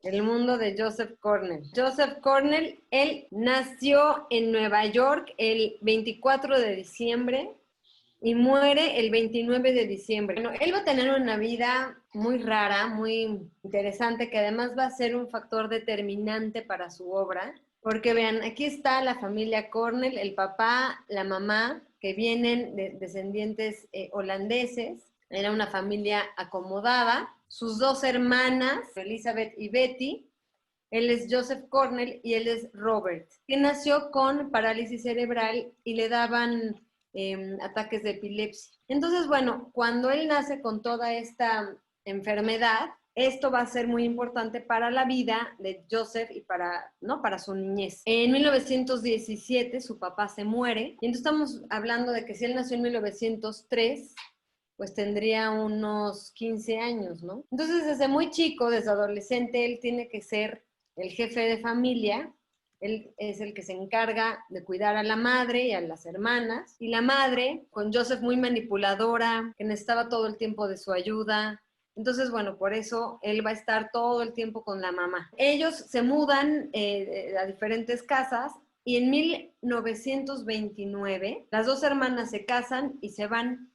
El mundo de Joseph Cornell. Joseph Cornell, él nació en Nueva York el 24 de diciembre y muere el 29 de diciembre. Bueno, él va a tener una vida muy rara, muy interesante, que además va a ser un factor determinante para su obra, porque vean, aquí está la familia Cornell, el papá, la mamá, que vienen de descendientes holandeses. Era una familia acomodada. Sus dos hermanas, Elizabeth y Betty. Él es Joseph Cornell y él es Robert, que nació con parálisis cerebral y le daban ataques de epilepsia. Entonces, bueno, cuando él nace con toda esta enfermedad, esto va a ser muy importante para la vida de Joseph y para, ¿no?, para su niñez. En 1917 su papá se muere, y entonces estamos hablando de que si él nació en 1903, pues tendría unos 15 años, ¿no? Entonces, desde muy chico, desde adolescente, él tiene que ser el jefe de familia. Él es el que se encarga de cuidar a la madre y a las hermanas. Y la madre, con Joseph muy manipuladora, que necesitaba todo el tiempo de su ayuda. Entonces, bueno, por eso él va a estar todo el tiempo con la mamá. Ellos se mudan a diferentes casas y en 1929 las dos hermanas se casan y se van.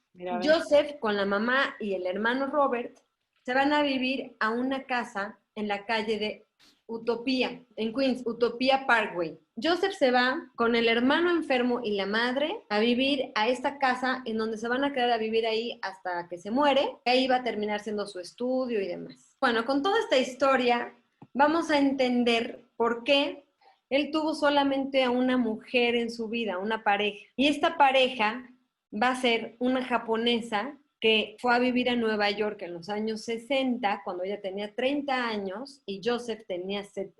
Joseph con la mamá y el hermano Robert se van a vivir a una casa en la calle de Utopía, en Queens, Utopía Parkway. Joseph se va con el hermano enfermo y la madre a vivir a esta casa en donde se van a quedar a vivir ahí hasta que se muere. Ahí va a terminar siendo su estudio y demás. Bueno, con toda esta historia vamos a entender por qué él tuvo solamente a una mujer en su vida, una pareja. Y esta pareja va a ser una japonesa que fue a vivir a Nueva York en los años 60, cuando ella tenía 30 años, y Joseph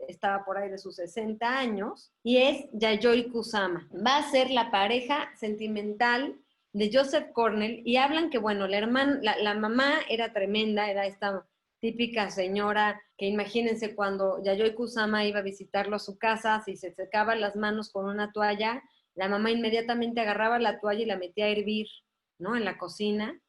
estaba por ahí de sus 60 años, y es Yayoi Kusama. Va a ser la pareja sentimental de Joseph Cornell, y hablan que, bueno, la mamá era tremenda, era esta típica señora que, imagínense, cuando Yayoi Kusama iba a visitarlo a su casa, si se secaba las manos con una toalla, la mamá inmediatamente agarraba la toalla y la metía a hervir, ¿no?, en la cocina.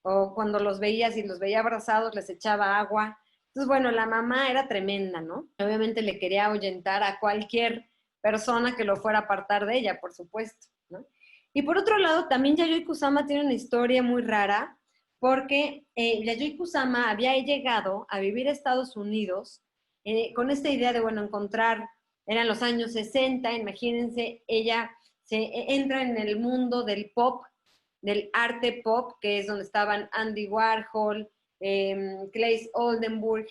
O cuando los veía, si los veía abrazados, les echaba agua. Entonces, bueno, la mamá era tremenda, ¿no? Obviamente le quería ahuyentar a cualquier persona que lo fuera a apartar de ella, por supuesto, ¿no? Y por otro lado, también Yayoi Kusama tiene una historia muy rara, porque Yayoi Kusama había llegado a vivir a Estados Unidos con esta idea de, bueno, encontrar, eran los años 60, imagínense, ella entra en el mundo del pop, del arte pop, que es donde estaban Andy Warhol, Claes Oldenburg,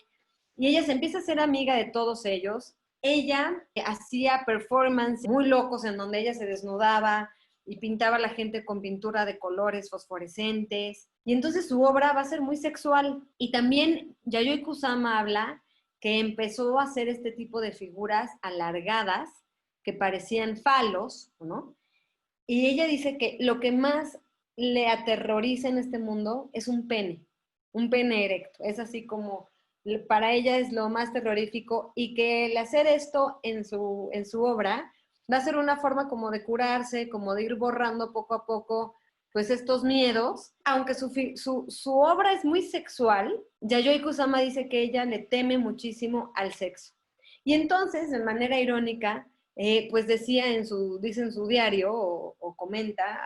y ella se empieza a ser amiga de todos ellos. Ella hacía performances muy locos en donde ella se desnudaba y pintaba a la gente con pintura de colores fosforescentes, y entonces su obra va a ser muy sexual. Y también Yayoi Kusama habla que empezó a hacer este tipo de figuras alargadas que parecían falos, ¿no? Y ella dice que lo que más le aterroriza en este mundo es un pene erecto. Es así como, para ella es lo más terrorífico, y que el hacer esto en su obra va a ser una forma como de curarse, como de ir borrando poco a poco pues estos miedos. Aunque su obra es muy sexual, Yayoi Kusama dice que ella le teme muchísimo al sexo. Y entonces, de manera irónica, pues dice en su diario o comenta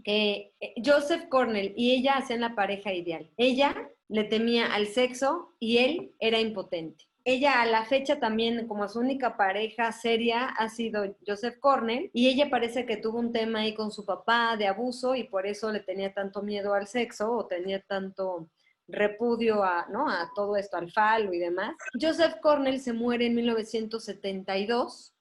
que Joseph Cornell y ella hacían la pareja ideal. Ella le temía al sexo y él era impotente. Ella a la fecha también, como su única pareja seria, ha sido Joseph Cornell, y ella parece que tuvo un tema ahí con su papá de abuso y por eso le tenía tanto miedo al sexo o tenía tanto repudio ¿no?, a todo esto, al falo y demás. Joseph Cornell se muere en 1972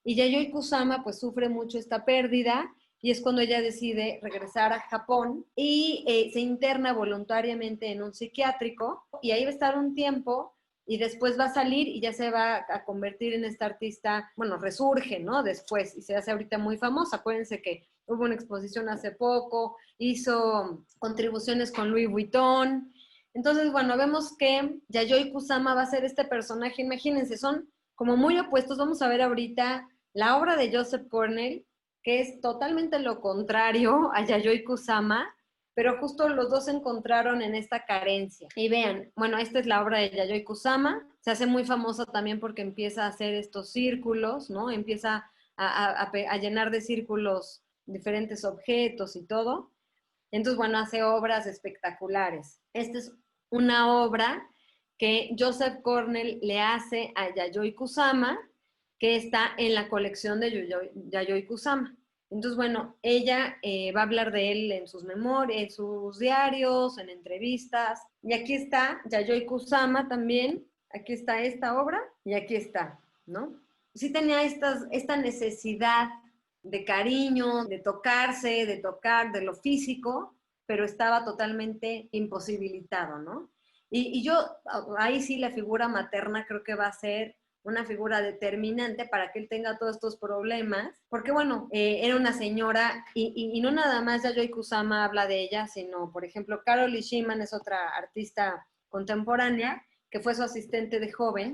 y Yayoi Kusama pues sufre mucho esta pérdida, y es cuando ella decide regresar a Japón y se interna voluntariamente en un psiquiátrico, y ahí va a estar un tiempo y después va a salir y ya se va a convertir en esta artista, bueno, resurge, ¿no?, después, y se hace ahorita muy famosa. Acuérdense que hubo una exposición hace poco, hizo contribuciones con Louis Vuitton. Entonces, bueno, vemos que Yayoi Kusama va a ser este personaje. Imagínense, son como muy opuestos. Vamos a ver ahorita la obra de Joseph Cornell, que es totalmente lo contrario a Yayoi Kusama, pero justo los dos se encontraron en esta carencia. Y vean, bueno, esta es la obra de Yayoi Kusama, se hace muy famosa también porque empieza a hacer estos círculos, ¿no? Empieza a llenar de círculos diferentes objetos y todo. Entonces, bueno, hace obras espectaculares. Esta es una obra que Joseph Cornell le hace a Yayoi Kusama, que está en la colección de Yayoi Kusama. Entonces, bueno, ella va a hablar de él en sus memorias, en sus diarios, en entrevistas. Y aquí está Yayoi Kusama también. Aquí está esta obra y aquí está, ¿no? Sí tenía esta necesidad de cariño, de tocarse, de tocar, de lo físico, pero estaba totalmente imposibilitado, ¿no? Y yo, ahí sí la figura materna creo que va a ser una figura determinante para que él tenga todos estos problemas, porque bueno, era una señora, y no nada más Yayoi Kusama habla de ella, sino, por ejemplo, Carol Ishiman es otra artista contemporánea, que fue su asistente de joven,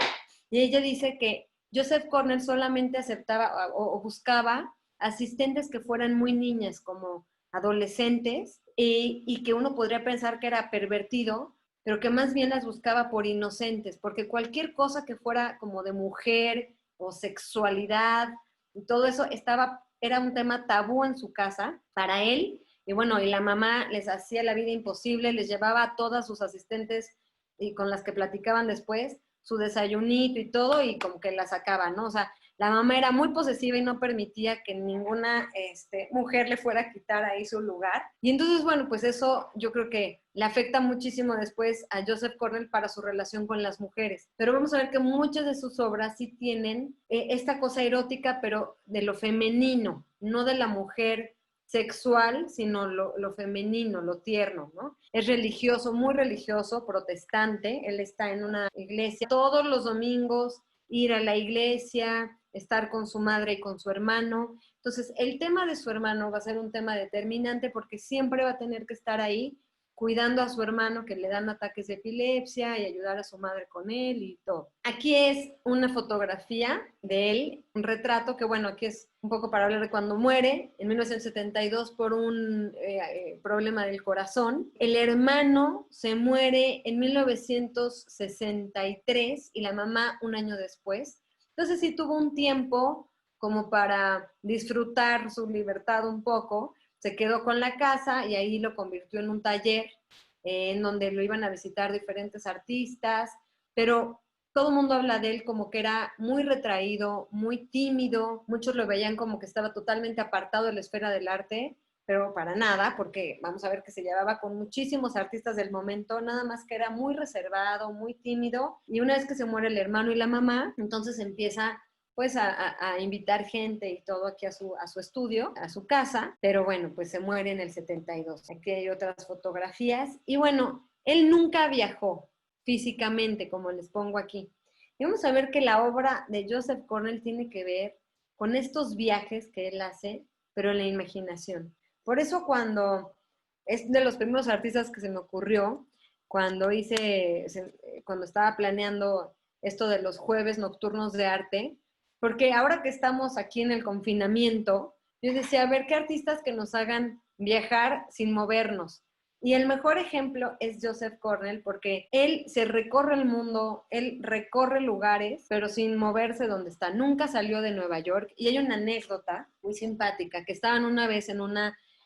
y ella dice que Joseph Cornell solamente aceptaba o buscaba asistentes que fueran muy niñas, como adolescentes, y que uno podría pensar que era pervertido, pero que más bien las buscaba por inocentes, porque cualquier cosa que fuera como de mujer o sexualidad, y todo eso era un tema tabú en su casa para él, y bueno, y la mamá les hacía la vida imposible, les llevaba a todas sus asistentes y con las que platicaban después su desayunito y todo, y como que la sacaba, ¿no? O sea, la mamá era muy posesiva y no permitía que ninguna mujer le fuera a quitar ahí su lugar. Y entonces, bueno, pues eso yo creo que le afecta muchísimo después a Joseph Cornell para su relación con las mujeres. Pero vamos a ver que muchas de sus obras sí tienen esta cosa erótica, pero de lo femenino, no de la mujer sexual, sino lo femenino, lo tierno, ¿no? Es religioso, muy religioso, protestante. Él está en una iglesia todos los domingos, ir a la iglesia, estar con su madre y con su hermano. Entonces, el tema de su hermano va a ser un tema determinante porque siempre va a tener que estar ahí cuidando a su hermano que le dan ataques de epilepsia y ayudar a su madre con él y todo. Aquí es una fotografía de él, un retrato que, bueno, aquí es un poco para hablar de cuando muere, en 1972 por un problema del corazón. El hermano se muere en 1963 y la mamá un año después. Entonces sí tuvo un tiempo como para disfrutar su libertad un poco, se quedó con la casa y ahí lo convirtió en un taller en donde lo iban a visitar diferentes artistas, pero todo el mundo habla de él como que era muy retraído, muy tímido, muchos lo veían como que estaba totalmente apartado de la esfera del arte, pero para nada, porque vamos a ver que se llevaba con muchísimos artistas del momento, nada más que era muy reservado, muy tímido, y una vez que se muere el hermano y la mamá, entonces empieza pues a invitar gente y todo aquí a su estudio, a su casa, pero bueno, pues se muere en el 72. Aquí hay otras fotografías y bueno, él nunca viajó físicamente, como les pongo aquí. Y vamos a ver que la obra de Joseph Cornell tiene que ver con estos viajes que él hace, pero en la imaginación. Por eso cuando es de los primeros artistas que se me ocurrió, cuando cuando estaba planeando esto de los jueves nocturnos de arte, porque ahora que estamos aquí en el confinamiento, yo decía, a ver, ¿qué artistas que nos hagan viajar sin movernos? Y el mejor ejemplo es Joseph Cornell, porque él se recorre el mundo, él recorre lugares, pero sin moverse donde está. Nunca salió de Nueva York. Y hay una anécdota muy simpática, que estaban una vez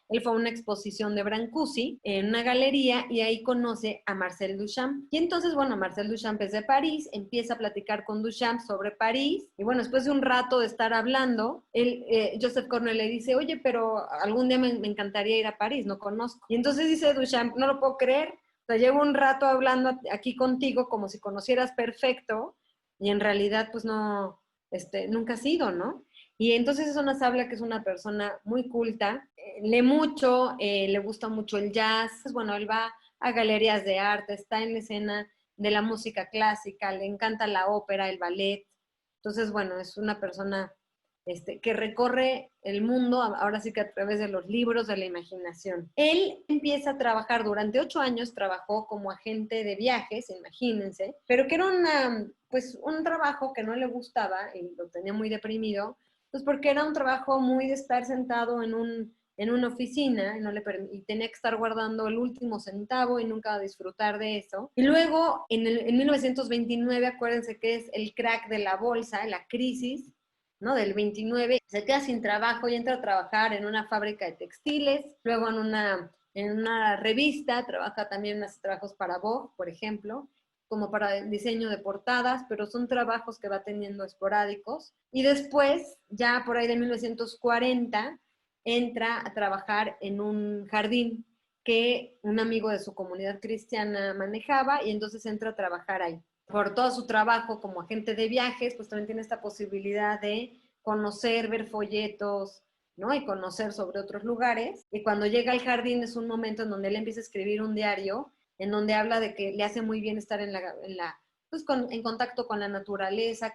él fue a una exposición de Brancusi en una galería y ahí conoce a Marcel Duchamp. Y entonces, bueno, Marcel Duchamp es de París, empieza a platicar con Duchamp sobre París y bueno, después de un rato de estar hablando, Joseph Cornell le dice, oye, pero algún día me encantaría ir a París, no conozco. Y entonces dice Duchamp, no lo puedo creer, o sea, llevo un rato hablando aquí contigo como si conocieras perfecto y en realidad pues no, nunca has ido, ¿no? Y entonces eso nos habla que es una persona muy culta, lee mucho, le gusta mucho el jazz, bueno, él va a galerías de arte, está en la escena de la música clásica, le encanta la ópera, el ballet. Entonces, bueno, es una persona que recorre el mundo, ahora sí que a través de los libros, de la imaginación. Él empieza a trabajar, durante 8 años trabajó como agente de viajes, imagínense, pero que era pues un trabajo que no le gustaba y lo tenía muy deprimido, pues porque era un trabajo muy de estar sentado en una oficina y tenía que estar guardando el último centavo y nunca disfrutar de eso. Y luego, en 1929, acuérdense que es el crack de la bolsa, la crisis, ¿no? Del 29, se queda sin trabajo y entra a trabajar en una fábrica de textiles, luego en una revista, trabaja también, hace trabajos para Vogue, por ejemplo, como para el diseño de portadas, pero son trabajos que va teniendo esporádicos. Y después, ya por ahí de 1940, entra a trabajar en un jardín que un amigo de su comunidad cristiana manejaba, y entonces entra a trabajar ahí. Por todo su trabajo como agente de viajes, pues también tiene esta posibilidad de conocer, ver folletos, ¿no? Y conocer sobre otros lugares. Y cuando llega al jardín es un momento en donde él empieza a escribir un diario, en donde habla de que le hace muy bien estar pues en contacto con la naturaleza,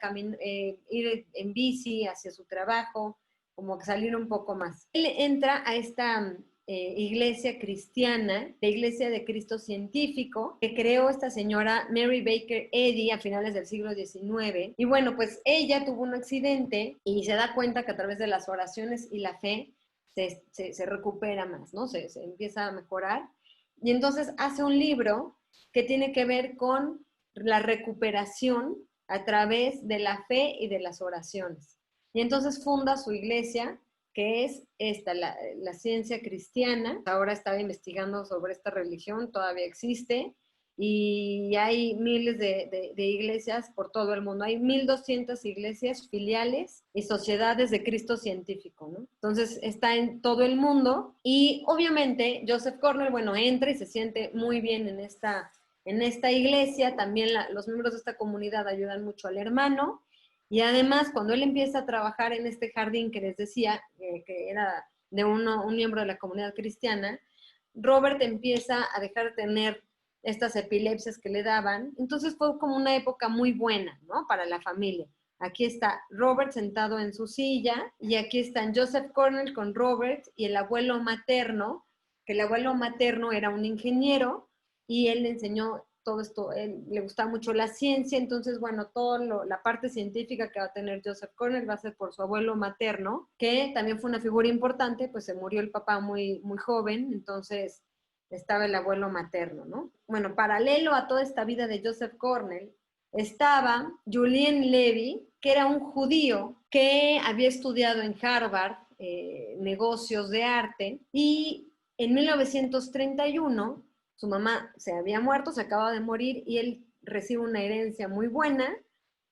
ir en bici hacia su trabajo, como que salir un poco más. Él entra a esta iglesia cristiana, la Iglesia de Cristo Científico, que creó esta señora Mary Baker Eddy a finales del siglo XIX. Y bueno, pues ella tuvo un accidente y se da cuenta que a través de las oraciones y la fe se recupera más, ¿no? Se empieza a mejorar. Y entonces hace un libro que tiene que ver con la recuperación a través de la fe y de las oraciones. Y entonces funda su iglesia, que es esta, la ciencia cristiana. Ahora estaba investigando sobre esta religión, todavía existe, y hay miles de iglesias por todo el mundo. Hay 1,200 iglesias, filiales y sociedades de Cristo científico, ¿no? Entonces está en todo el mundo, y obviamente Joseph Cornell, bueno, entra y se siente muy bien en esta iglesia. También los miembros de esta comunidad ayudan mucho al hermano. Y además, cuando él empieza a trabajar en este jardín que les decía, que era de un miembro de la comunidad cristiana, Robert empieza a dejar de tener estas epilepsias que le daban. Entonces fue como una época muy buena, ¿no? Para la familia. Aquí está Robert sentado en su silla, y aquí están Joseph Cornell con Robert y el abuelo materno, que el abuelo materno era un ingeniero, y él le enseñó todo esto. Él le gustaba mucho la ciencia. Entonces, bueno, toda la parte científica que va a tener Joseph Cornell va a ser por su abuelo materno, que también fue una figura importante, pues se murió el papá muy, muy joven, entonces estaba el abuelo materno, ¿no? Bueno, paralelo a toda esta vida de Joseph Cornell, estaba Julien Levy, que era un judío que había estudiado en Harvard negocios de arte, y en 1931 su mamá se había muerto, se acaba de morir, y él recibe una herencia muy buena,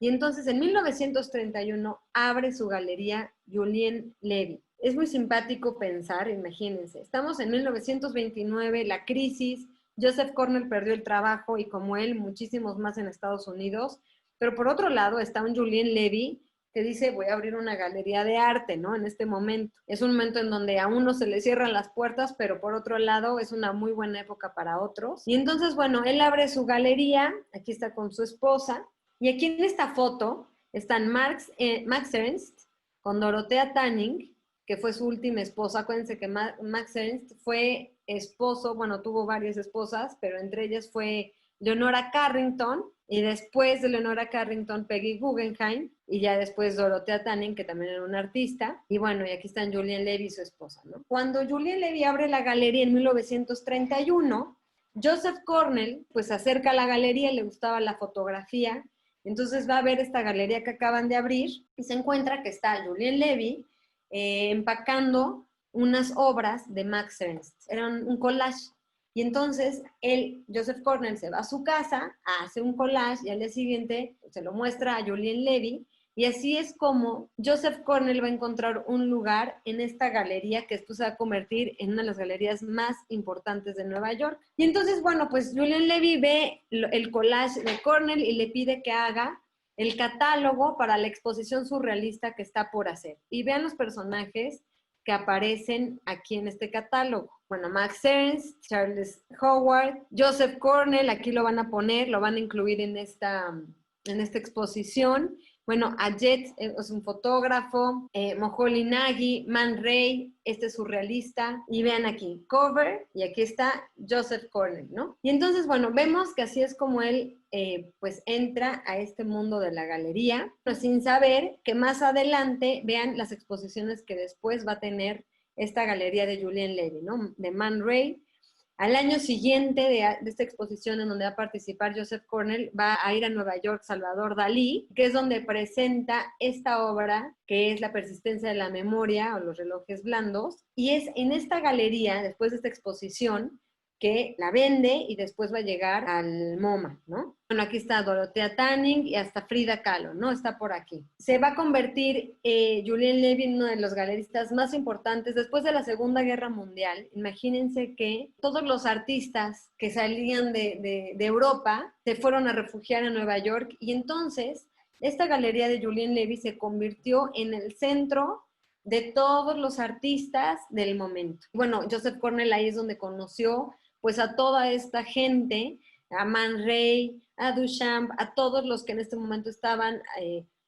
y entonces en 1931 abre su galería Julien Levy. Es muy simpático pensar, imagínense, estamos en 1929, la crisis, Joseph Cornell perdió el trabajo, y como él, muchísimos más en Estados Unidos, pero por otro lado está un Julien Levy que dice, voy a abrir una galería de arte, ¿no? En este momento. Es un momento en donde a uno se le cierran las puertas, pero por otro lado es una muy buena época para otros. Y entonces, bueno, él abre su galería, aquí está con su esposa, y aquí en esta foto están Max Ernst con Dorothea Tanning, que fue su última esposa. Acuérdense que Max Ernst fue esposo, bueno, tuvo varias esposas, pero entre ellas fue Leonora Carrington, y después de Leonora Carrington, Peggy Guggenheim, y ya después Dorothea Tanning, que también era una artista. Y bueno, y aquí están Julien Levy y su esposa, ¿no? Cuando Julien Levy abre la galería en 1931, Joseph Cornell pues se acerca a la galería, le gustaba la fotografía, entonces va a ver esta galería que acaban de abrir y se encuentra que está Julien Levy empacando unas obras de Max Ernst. Era un collage. Y entonces Joseph Cornell, se va a su casa, hace un collage, y al día siguiente se lo muestra a Julien Levy, y así es como Joseph Cornell va a encontrar un lugar en esta galería, que después se va a convertir en una de las galerías más importantes de Nueva York. Y entonces, bueno, pues Julien Levy ve el collage de Cornell y le pide que haga el catálogo para la exposición surrealista que está por hacer. Y vean los personajes que aparecen aquí en este catálogo. Bueno, Max Ernst, Charles Howard, Joseph Cornell, aquí lo van a poner, lo van a incluir en esta exposición. Bueno, Ajet es un fotógrafo, Moholy Nagy, Man Ray, este es surrealista, y vean aquí, cover, y aquí está Joseph Cornell, ¿no? Y entonces, bueno, vemos que así es como él pues entra a este mundo de la galería, pero sin saber que más adelante, vean las exposiciones que después va a tener esta galería de Julien Levy, ¿no? De Man Ray. Al año siguiente de esta exposición en donde va a participar Joseph Cornell, va a ir a Nueva York Salvador Dalí, que es donde presenta esta obra, que es La persistencia de la memoria o los relojes blandos. Y es en esta galería, después de esta exposición, que la vende y después va a llegar al MoMA, ¿no? Bueno, aquí está Dorothea Tanning y hasta Frida Kahlo, ¿no? Está por aquí. Se va a convertir Julien Levy en uno de los galeristas más importantes después de la Segunda Guerra Mundial. Imagínense que todos los artistas que salían de Europa se fueron a refugiar en Nueva York y entonces esta galería de Julien Levy se convirtió en el centro de todos los artistas del momento. Bueno, Joseph Cornell ahí es donde conoció pues a toda esta gente, a Man Ray, a Duchamp, a todos los que en este momento estaban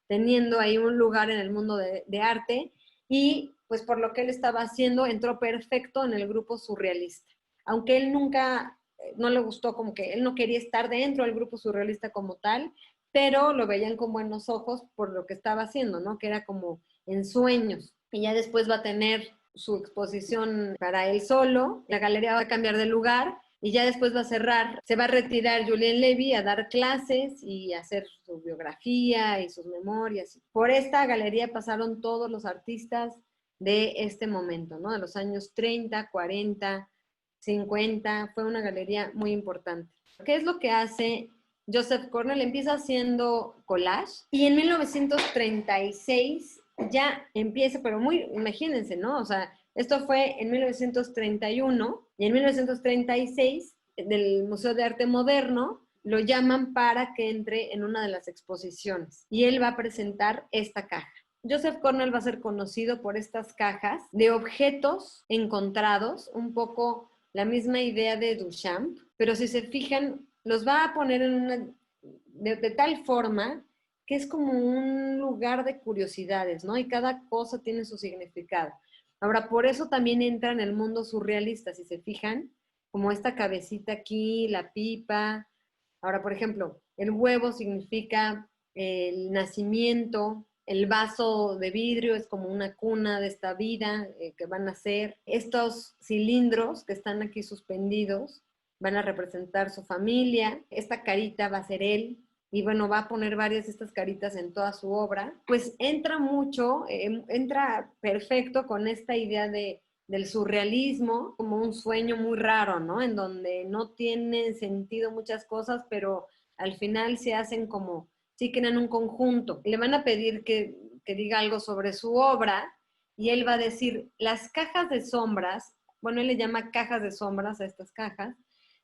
teniendo ahí un lugar en el mundo de arte, y pues por lo que él estaba haciendo entró perfecto en el grupo surrealista. Aunque él nunca, no le gustó, como que él no quería estar dentro del grupo surrealista como tal, pero lo veían con buenos ojos por lo que estaba haciendo, ¿no? Que era como en sueños. Y ya después va a tener su exposición para él solo, la galería va a cambiar de lugar y ya después va a cerrar, se va a retirar Julien Levy a dar clases y a hacer su biografía y sus memorias. Por esta galería pasaron todos los artistas de este momento, ¿no? De los años 30, 40, 50, fue una galería muy importante. ¿Qué es lo que hace Joseph Cornell? Empieza haciendo collage y en 1936 ya empieza, pero muy, imagínense, ¿no? O sea, esto fue en 1931 y en 1936 del Museo de Arte Moderno lo llaman para que entre en una de las exposiciones y él va a presentar esta caja. Joseph Cornell va a ser conocido por estas cajas de objetos encontrados, un poco la misma idea de Duchamp, pero si se fijan, los va a poner en una, de tal forma que es como un lugar de curiosidades, ¿no? Y cada cosa tiene su significado. Ahora, por eso también entra en el mundo surrealista, si se fijan, como esta cabecita aquí, la pipa. Ahora, por ejemplo, el huevo significa el nacimiento, el vaso de vidrio es como una cuna de esta vida que van a ser. Estos cilindros que están aquí suspendidos van a representar su familia. Esta carita va a ser él. Y bueno, va a poner varias de estas caritas en toda su obra. Pues entra mucho, entra perfecto con esta idea del surrealismo, como un sueño muy raro, ¿no? En donde no tienen sentido muchas cosas, pero al final se hacen como, sí crean un conjunto. Le van a pedir que diga algo sobre su obra y él va a decir, las cajas de sombras, bueno, él le llama cajas de sombras a estas cajas,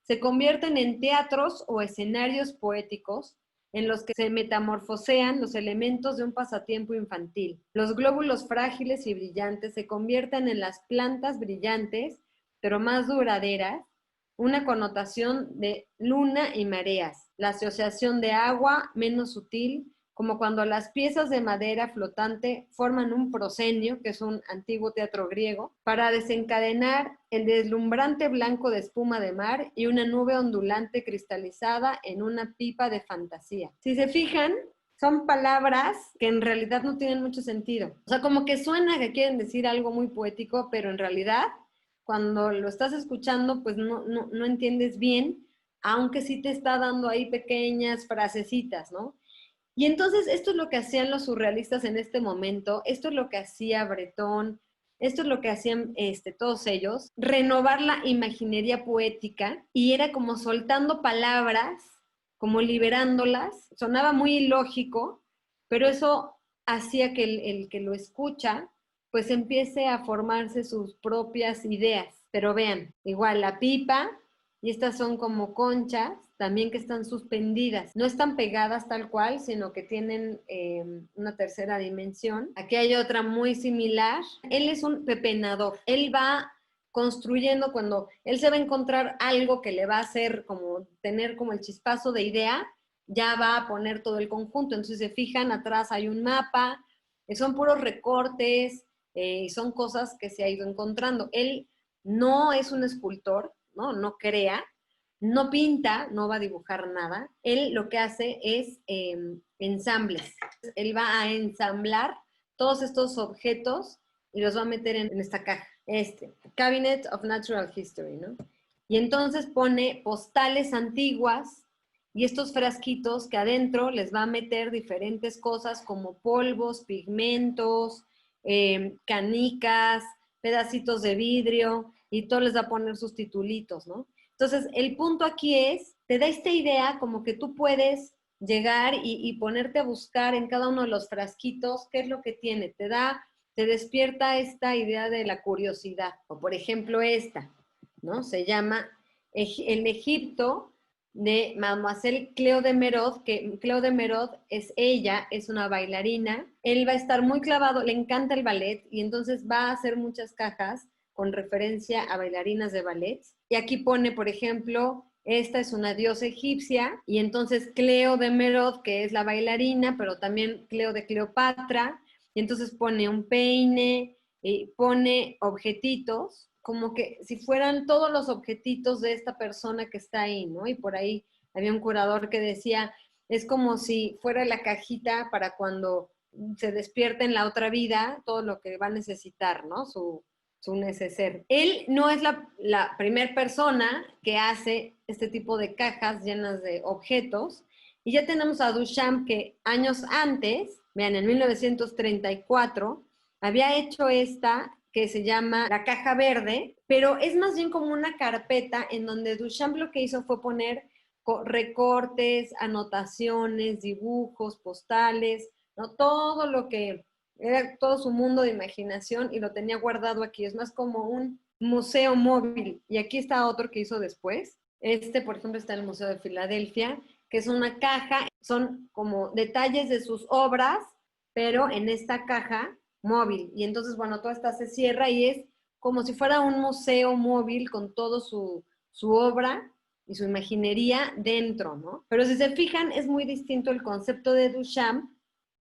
se convierten en teatros o escenarios poéticos en los que se metamorfosean los elementos de un pasatiempo infantil. Los glóbulos frágiles y brillantes se convierten en las plantas brillantes, pero más duraderas, una connotación de luna y mareas, la asociación de agua menos sutil, como cuando las piezas de madera flotante forman un proscenio, que es un antiguo teatro griego, para desencadenar el deslumbrante blanco de espuma de mar y una nube ondulante cristalizada en una pipa de fantasía. Si se fijan, son palabras que en realidad no tienen mucho sentido. O sea, como que suena que quieren decir algo muy poético, pero en realidad, cuando lo estás escuchando, pues no entiendes bien, aunque sí te está dando ahí pequeñas frasecitas, ¿no? Y entonces esto es lo que hacían los surrealistas en este momento, esto es lo que hacía Breton, esto es lo que hacían todos ellos, renovar la imaginería poética, y era como soltando palabras, como liberándolas. Sonaba muy ilógico, pero eso hacía que el que lo escucha pues empiece a formarse sus propias ideas. Pero vean, igual la pipa, y estas son como conchas, también que están suspendidas. No están pegadas tal cual, sino que tienen una tercera dimensión. Aquí hay otra muy similar. Él es un pepenador. Él va construyendo, cuando él se va a encontrar algo que le va a hacer como tener como el chispazo de idea, ya va a poner todo el conjunto. Entonces, se fijan, atrás hay un mapa, son puros recortes, y son cosas que se ha ido encontrando. Él no es un escultor, no crea, no pinta, no va a dibujar nada. Él lo que hace es ensambles. Él va a ensamblar todos estos objetos y los va a meter en esta caja. Cabinet of Natural History, ¿no? Y entonces pone postales antiguas y estos frasquitos que adentro les va a meter diferentes cosas como polvos, pigmentos, canicas, pedacitos de vidrio, y todo les va a poner sus titulitos, ¿no? Entonces, el punto aquí es, te da esta idea como que tú puedes llegar y ponerte a buscar en cada uno de los frasquitos qué es lo que tiene. Te despierta esta idea de la curiosidad. O por ejemplo esta, ¿no? Se llama El Egipto de Mademoiselle Cleo de Merode, que Cleo de Merode es una bailarina. Él va a estar muy clavado, le encanta el ballet y entonces va a hacer muchas cajas con referencia a bailarinas de ballet. Y aquí pone, por ejemplo, esta es una diosa egipcia y entonces Cleo de Merode, que es la bailarina, pero también Cleo de Cleopatra, y entonces pone un peine, y pone objetitos, como que si fueran todos los objetitos de esta persona que está ahí, ¿no? Y por ahí había un curador que decía, es como si fuera la cajita para cuando se despierta en la otra vida, todo lo que va a necesitar, ¿no? Su neceser. Él no es la primera persona que hace este tipo de cajas llenas de objetos, y ya tenemos a Duchamp que años antes, vean, en 1934, había hecho esta que se llama la caja verde, pero es más bien como una carpeta en donde Duchamp lo que hizo fue poner recortes, anotaciones, dibujos, postales, ¿no? Todo lo que era todo su mundo de imaginación y lo tenía guardado aquí. Es más como un museo móvil. Y aquí está otro que hizo después. Por ejemplo, está en el Museo de Filadelfia, que es una caja, son como detalles de sus obras, pero en esta caja móvil. Y entonces, bueno, toda esta se cierra y es como si fuera un museo móvil con todo su obra y su imaginería dentro, ¿no? Pero si se fijan, es muy distinto el concepto de Duchamp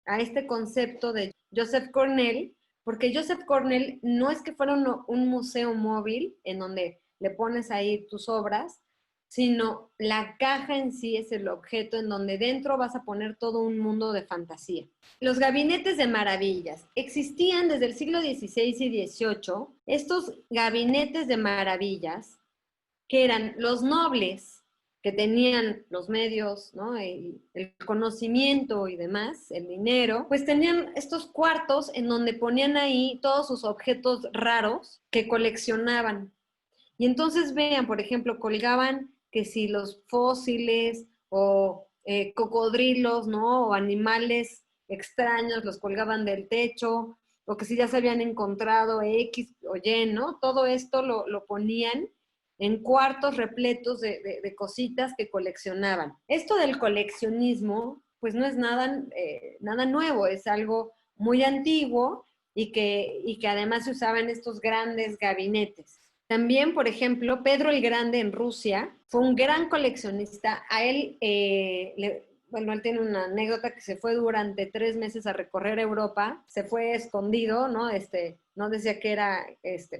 a este concepto de Joseph Cornell, porque Joseph Cornell no es que fuera un museo móvil en donde le pones ahí tus obras, sino la caja en sí es el objeto en donde dentro vas a poner todo un mundo de fantasía. Los gabinetes de maravillas. Existían desde el siglo XVI y XVIII estos gabinetes de maravillas que eran los nobles que tenían los medios, ¿no? El conocimiento y demás, el dinero, pues tenían estos cuartos en donde ponían ahí todos sus objetos raros que coleccionaban. Y entonces vean, por ejemplo, colgaban que si los fósiles o cocodrilos, ¿no? O animales extraños los colgaban del techo, o que si ya se habían encontrado X o Y, ¿no? Todo esto lo ponían en cuartos repletos de cositas que coleccionaban. Esto del coleccionismo, pues no es nada nuevo, es algo muy antiguo y que además se usaba en estos grandes gabinetes. También, por ejemplo, Pedro el Grande en Rusia fue un gran coleccionista. A él, bueno, él tiene una anécdota que se fue durante 3 meses a recorrer Europa, se fue escondido, ¿no? No decía que era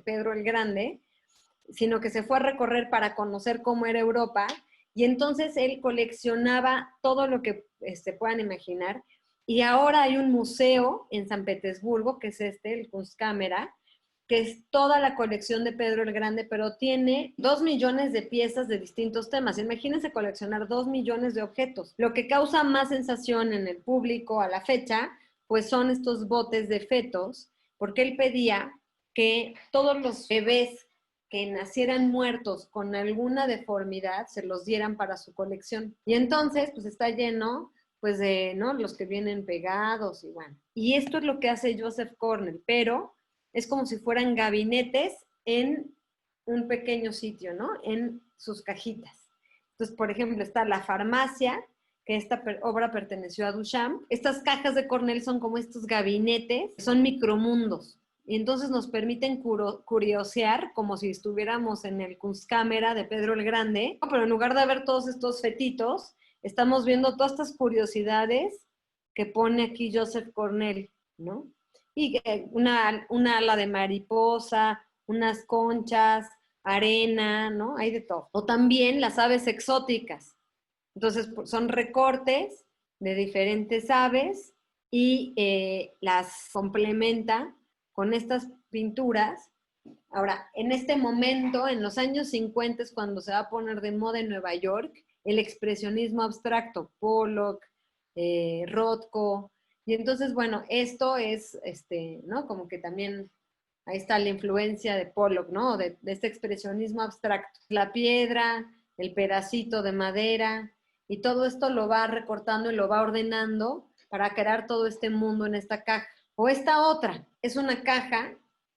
Pedro el Grande, sino que se fue a recorrer para conocer cómo era Europa, y entonces él coleccionaba todo lo que puedan imaginar, y ahora hay un museo en San Petersburgo, que es el Kunstkamera, que es toda la colección de Pedro el Grande, pero tiene 2 millones de piezas de distintos temas. Imagínense coleccionar 2 millones de objetos. Lo que causa más sensación en el público a la fecha, pues son estos botes de fetos, porque él pedía que todos los bebés que nacieran muertos con alguna deformidad se los dieran para su colección. Y entonces, pues está lleno pues de, ¿no? Los que vienen pegados y bueno. Y esto es lo que hace Joseph Cornell, pero es como si fueran gabinetes en un pequeño sitio, ¿no? En sus cajitas. Entonces, por ejemplo, está la farmacia, que esta obra perteneció a Duchamp. Estas cajas de Cornell son como estos gabinetes, son micromundos. Y entonces nos permiten curiosear como si estuviéramos en el Kunstkamera de Pedro el Grande, pero en lugar de ver todos estos fetitos, estamos viendo todas estas curiosidades que pone aquí Joseph Cornell, ¿no? Y una ala de mariposa, unas conchas, arena, ¿no? Hay de todo. O también las aves exóticas. Entonces, son recortes de diferentes aves y las complementa con estas pinturas Ahora, en este momento, en los años 50 es cuando se va a poner de moda en Nueva York el expresionismo abstracto, Pollock, Rothko, y entonces, bueno, esto es, ¿no? Como que también ahí está la influencia de Pollock, ¿no? De este expresionismo abstracto. La piedra, el pedacito de madera, y todo esto lo va recortando y lo va ordenando para crear todo este mundo en esta caja. O esta otra, es una caja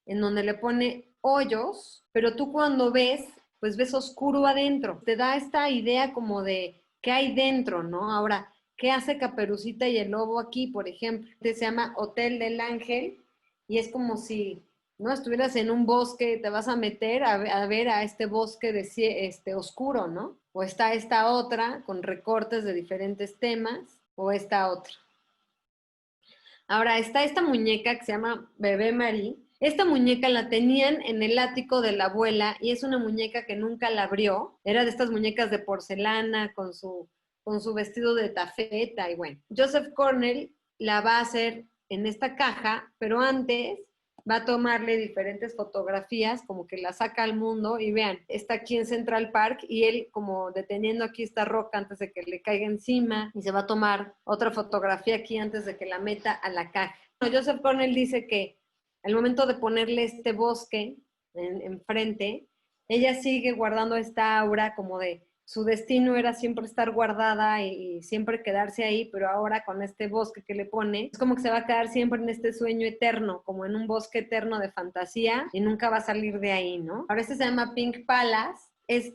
en donde le pone hoyos, pero tú cuando ves, pues ves oscuro adentro. Te da esta idea como de qué hay dentro, ¿no? Ahora, ¿qué hace Caperucita y el Lobo aquí, por ejemplo? Este se llama Hotel del Ángel y es como si, ¿no? Estuvieras en un bosque, te vas a meter a ver a este bosque de oscuro, ¿no? O está esta otra con recortes de diferentes temas, o esta otra. Ahora, está esta muñeca que se llama Bebé Marie. Esta muñeca la tenían en el ático de la abuela y es una muñeca que nunca la abrió. Era de estas muñecas de porcelana con su vestido de tafeta y bueno. Joseph Cornell la va a hacer en esta caja, pero antes va a tomarle diferentes fotografías, como que la saca al mundo y vean, está aquí en Central Park y él como deteniendo aquí esta roca antes de que le caiga encima y se va a tomar otra fotografía aquí antes de que la meta a la caja. Joseph Cornell dice que al momento de ponerle este bosque enfrente, ella sigue guardando esta aura como de su destino era siempre estar guardada y siempre quedarse ahí, pero ahora con este bosque que le pone, es como que se va a quedar siempre en este sueño eterno, como en un bosque eterno de fantasía y nunca va a salir de ahí, ¿no? Ahora este se llama Pink Palace,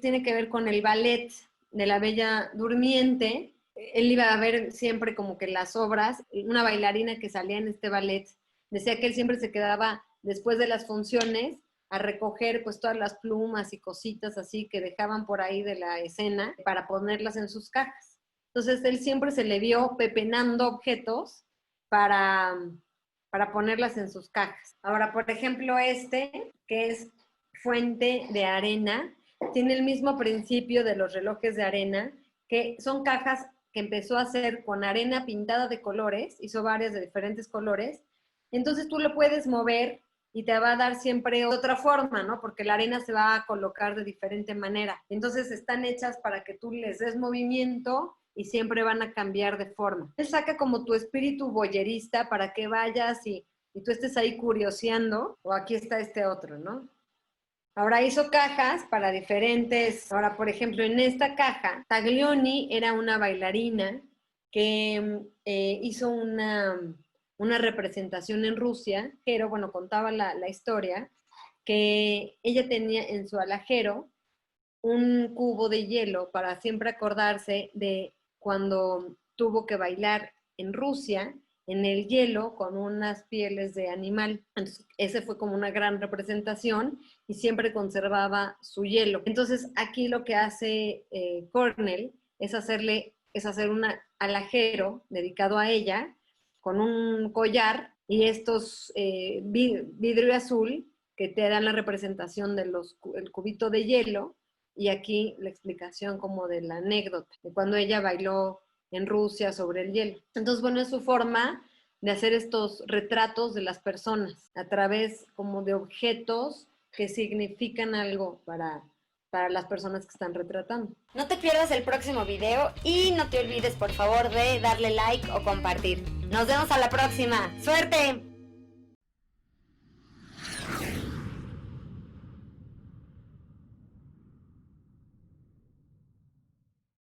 tiene que ver con el ballet de la Bella Durmiente. Él iba a ver siempre como que las obras, una bailarina que salía en este ballet, decía que él siempre se quedaba después de las funciones a recoger pues todas las plumas y cositas así que dejaban por ahí de la escena para ponerlas en sus cajas. Entonces él siempre se le vio pepenando objetos para ponerlas en sus cajas. Ahora, por ejemplo, que es fuente de arena, tiene el mismo principio de los relojes de arena, que son cajas que empezó a hacer con arena pintada de colores, hizo varias de diferentes colores, entonces tú lo puedes mover y te va a dar siempre otra forma, ¿no? Porque la arena se va a colocar de diferente manera. Entonces están hechas para que tú les des movimiento y siempre van a cambiar de forma. Él saca como tu espíritu boyerista para que vayas y tú estés ahí curioseando, o aquí está este otro, ¿no? Ahora hizo cajas para diferentes, ahora por ejemplo en esta caja, Taglioni era una bailarina que hizo una representación en Rusia, pero bueno, contaba la historia, que ella tenía en su alajero un cubo de hielo para siempre acordarse de cuando tuvo que bailar en Rusia, en el hielo, con unas pieles de animal. Entonces, ese fue como una gran representación y siempre conservaba su hielo. Entonces, aquí lo que hace Cornell es hacer un alajero dedicado a ella, con un collar y estos vidrio azul que te dan la representación del cubito de hielo, y aquí la explicación como de la anécdota de cuando ella bailó en Rusia sobre el hielo. Entonces, bueno, es su forma de hacer estos retratos de las personas a través como de objetos que significan algo para las personas que están retratando. No te pierdas el próximo video y no te olvides por favor de darle like o compartir. Nos vemos a la próxima. ¡Suerte!